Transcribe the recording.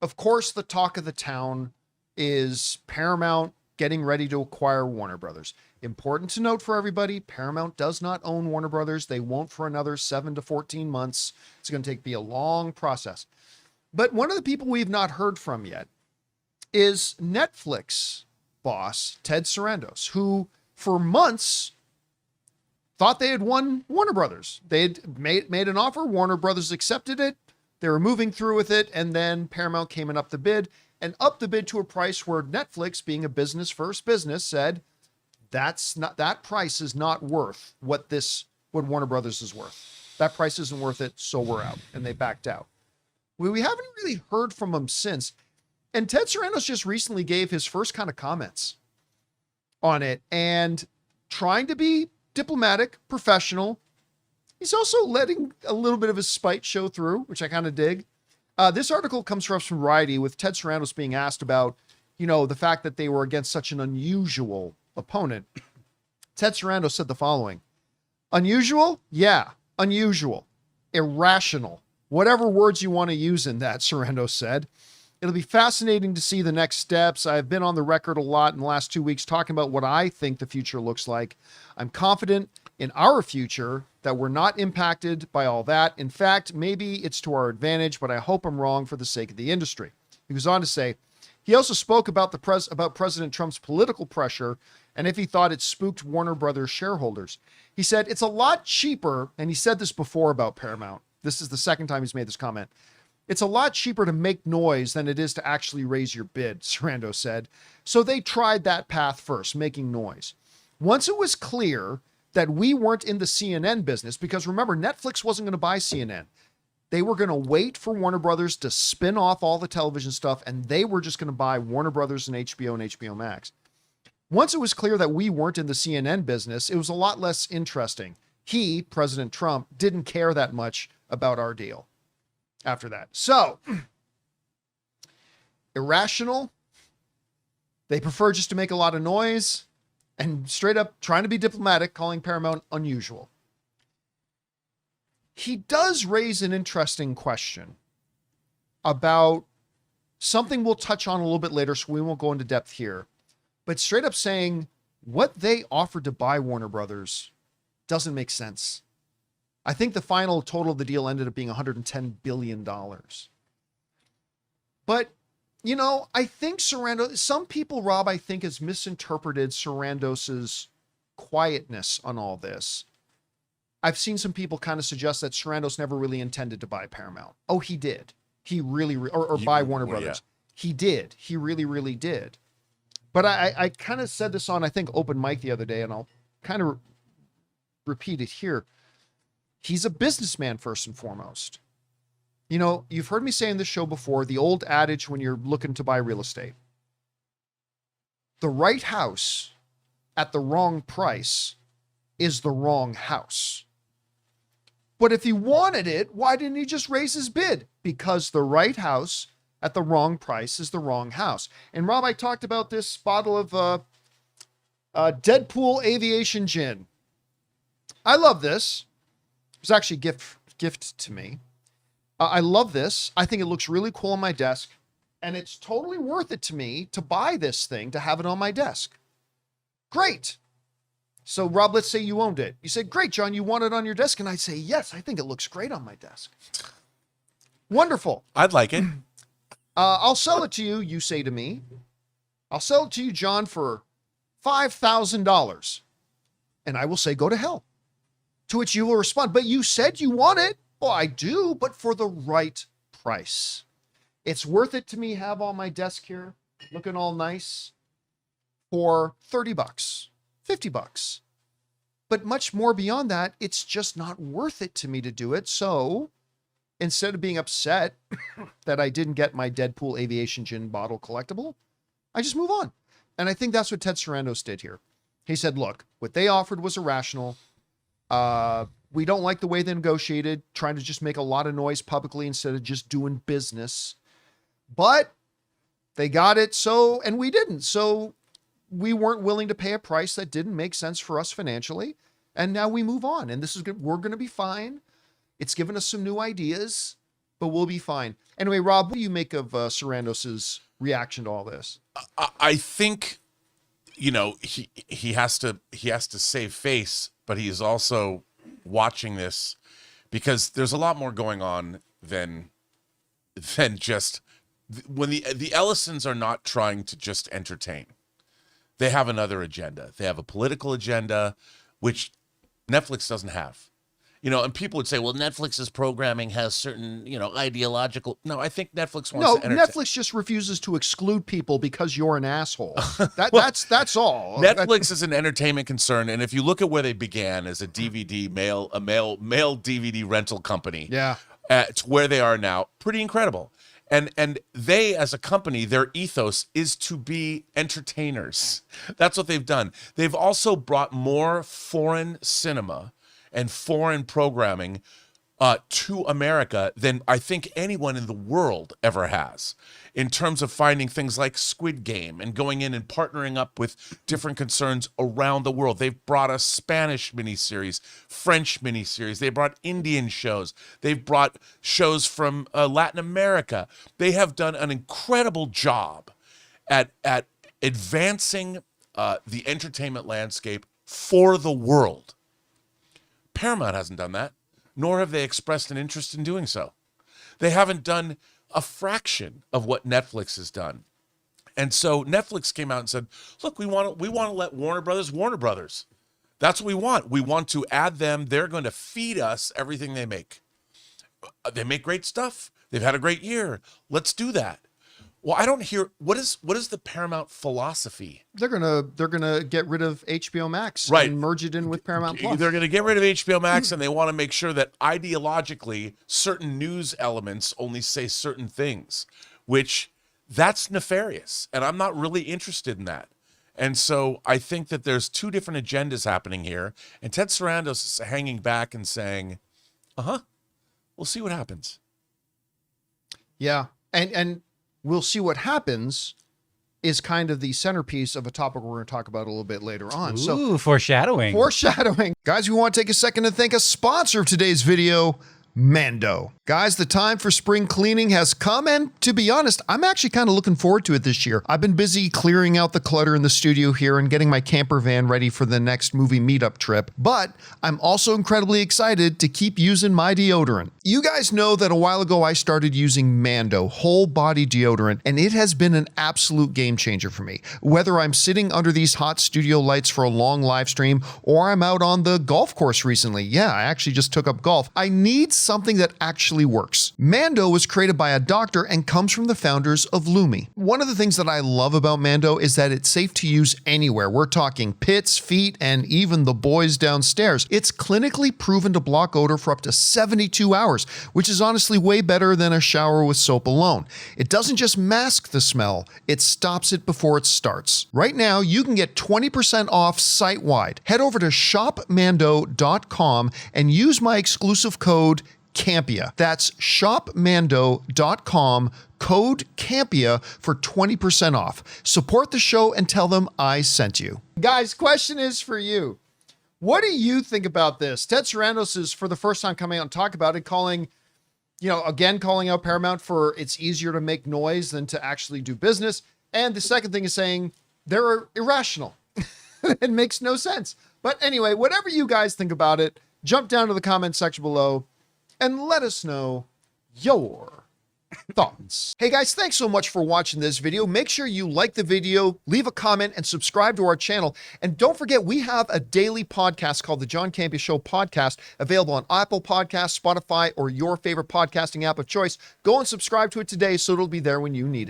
Of course, the talk of the town is Paramount getting ready to acquire Warner Brothers. Important to note for everybody, Paramount does not own Warner Brothers. They won't for another 7 to 14 months. It's going to be a long process. But one of the people we've not heard from yet is Netflix boss Ted Sarandos, who for months thought they had won Warner Brothers. They had made an offer. Warner Brothers accepted it. They were moving through with it. And then Paramount came and upped the bid to a price where Netflix, being a business first business, said, that price is not worth what Warner Brothers is worth. That price isn't worth it. So we're out. And they backed out. We haven't really heard from them since. And Ted Sarandos just recently gave his first kind of comments on it and trying to be diplomatic, professional. He's also letting a little bit of his spite show through, which I kind of dig. This article comes from Variety with Ted Sarandos being asked about, the fact that they were against such an unusual opponent. Ted Sarandos said the following: unusual? Yeah, unusual. Irrational. Whatever words you want to use in that, Sarandos said. It'll be fascinating to see the next steps. I've been on the record a lot in the last 2 weeks talking about what I think the future looks like. I'm confident in our future that we're not impacted by all that. In fact, maybe it's to our advantage, but I hope I'm wrong for the sake of the industry. He goes on to say, he also spoke about about President Trump's political pressure and if he thought it spooked Warner Brothers shareholders. He said, it's a lot cheaper, and he said this before about Paramount. This is the second time he's made this comment. It's a lot cheaper to make noise than it is to actually raise your bid, Sarandos said. So they tried that path first, making noise. Once it was clear that we weren't in the CNN business, because remember, Netflix wasn't going to buy CNN. They were going to wait for Warner Brothers to spin off all the television stuff, and they were just going to buy Warner Brothers and HBO Max. Once it was clear that we weren't in the CNN business, it was a lot less interesting. He, President Trump, didn't care that much about our deal after that. So, Irrational. They prefer just to make a lot of noise and straight up trying to be diplomatic, calling Paramount unusual. He does raise an interesting question about something we'll touch on a little bit later, so we won't go into depth here. But straight up saying what they offered to buy Warner Brothers doesn't make sense. I think the final total of the deal ended up being $110 billion. But, I think some people, Rob, I think has misinterpreted Sarandos's quietness on all this. I've seen some people kind of suggest that Sarandos never really intended to buy Paramount. Oh, he did. He really, or buy Warner Brothers. Yeah. He did. He really, really did. But I kind of said this on, I think, Open Mic the other day, and I'll kind of repeat it here. He's a businessman first and foremost. You've heard me say in this show before, the old adage when you're looking to buy real estate. The right house at the wrong price is the wrong house. But if he wanted it, why didn't he just raise his bid? Because the right house at the wrong price is the wrong house. And Rob, I talked about this bottle of Deadpool Aviation Gin. I love this. It was actually a gift to me. I love this. I think it looks really cool on my desk. And it's totally worth it to me to buy this thing, to have it on my desk. Great. So, Rob, let's say you owned it. You said, great, John, you want it on your desk? And I'd say, yes, I think it looks great on my desk. Wonderful. I'd like it. I'll sell it to you, you say to me. I'll sell it to you, John, for $5,000. And I will say, go to hell. To which you will respond, but you said you want it. Well, I do, but for the right price. It's worth it to me have on my desk here, looking all nice, for $30, $50. But much more beyond that, it's just not worth it to me to do it. So instead of being upset that I didn't get my Deadpool Aviation Gin bottle collectible, I just move on. And I think that's what Ted Sarandos did here. He said, look, what they offered was irrational. We don't like the way they negotiated, trying to just make a lot of noise publicly instead of just doing business. But they got it, and we didn't. So we weren't willing to pay a price that didn't make sense for us financially. And now we move on. And we're going to be fine. It's given us some new ideas. but we'll be fine. Anyway, Rob, what do you make of Sarandos's reaction to all this? I think, he has to save face, but he is also watching this because there's a lot more going on than just when the Ellisons are not trying to just entertain. They have another agenda. They have a political agenda, which Netflix doesn't have. And people would say, well, Netflix's programming has certain, ideological. No, I think Netflix wants to entertain. Netflix just refuses to exclude people because you're an asshole. That's all. Netflix is an entertainment concern, and if you look at where they began as a male DVD rental company, to where they are now, pretty incredible. And they, as a company, their ethos is to be entertainers. That's what they've done. They've also brought more foreign cinema and foreign programming to America than I think anyone in the world ever has, in terms of finding things like Squid Game and going in and partnering up with different concerns around the world. They've brought a Spanish miniseries, French miniseries. They brought Indian shows. They've brought shows from Latin America. They have done an incredible job at advancing the entertainment landscape for the world. Paramount hasn't done that, nor have they expressed an interest in doing so. They haven't done a fraction of what Netflix has done. And so Netflix came out and said, look, we want to let Warner Brothers. That's what we want. We want to add them. They're going to feed us everything they make. They make great stuff. They've had a great year. Let's do that. Well, I don't hear what is the Paramount philosophy? They're gonna get rid of HBO Max, right, and merge it in with Paramount Plus. They're gonna get rid of HBO Max, and they want to make sure that ideologically certain news elements only say certain things, which that's nefarious, and I'm not really interested in that. And so I think that there's two different agendas happening here, and Ted Sarandos is hanging back and saying, we'll see what happens. Yeah, and we'll see what happens is kind of the centerpiece of a topic we're going to talk about a little bit later on. Ooh, foreshadowing. Guys, we want to take a second to thank a sponsor of today's video, Mando. Guys, the time for spring cleaning has come, and to be honest, I'm actually kind of looking forward to it this year. I've been busy clearing out the clutter in the studio here and getting my camper van ready for the next movie meetup trip, but I'm also incredibly excited to keep using my deodorant. You guys know that a while ago I started using Mando whole body deodorant, and it has been an absolute game changer for me. Whether I'm sitting under these hot studio lights for a long live stream, or I'm out on the golf course recently. Yeah, I actually just took up golf. I need something that actually works. Mando was created by a doctor and comes from the founders of Lumi. One of the things that I love about Mando is that it's safe to use anywhere. We're talking pits, feet, and even the boys downstairs. It's clinically proven to block odor for up to 72 hours, which is honestly way better than a shower with soap alone. It doesn't just mask the smell, it stops it before it starts. Right now, you can get 20% off site-wide. Head over to shopmando.com and use my exclusive code Campea. That's shopmando.com, code Campea for 20% off. Support the show and tell them I sent you. Guys, question is for you. What do you think about this? Ted Sarandos is for the first time coming out and talk about it, calling out Paramount for it's easier to make noise than to actually do business. And the second thing is saying they're irrational. It makes no sense. But anyway, whatever you guys think about it, jump down to the comment section below and let us know your thoughts. Hey guys, thanks so much for watching this video. Make sure you like the video, leave a comment, and subscribe to our channel. And don't forget, we have a daily podcast called the John Campea Show Podcast, available on Apple Podcasts, Spotify, or your favorite podcasting app of choice. Go and subscribe to it today so it'll be there when you need it.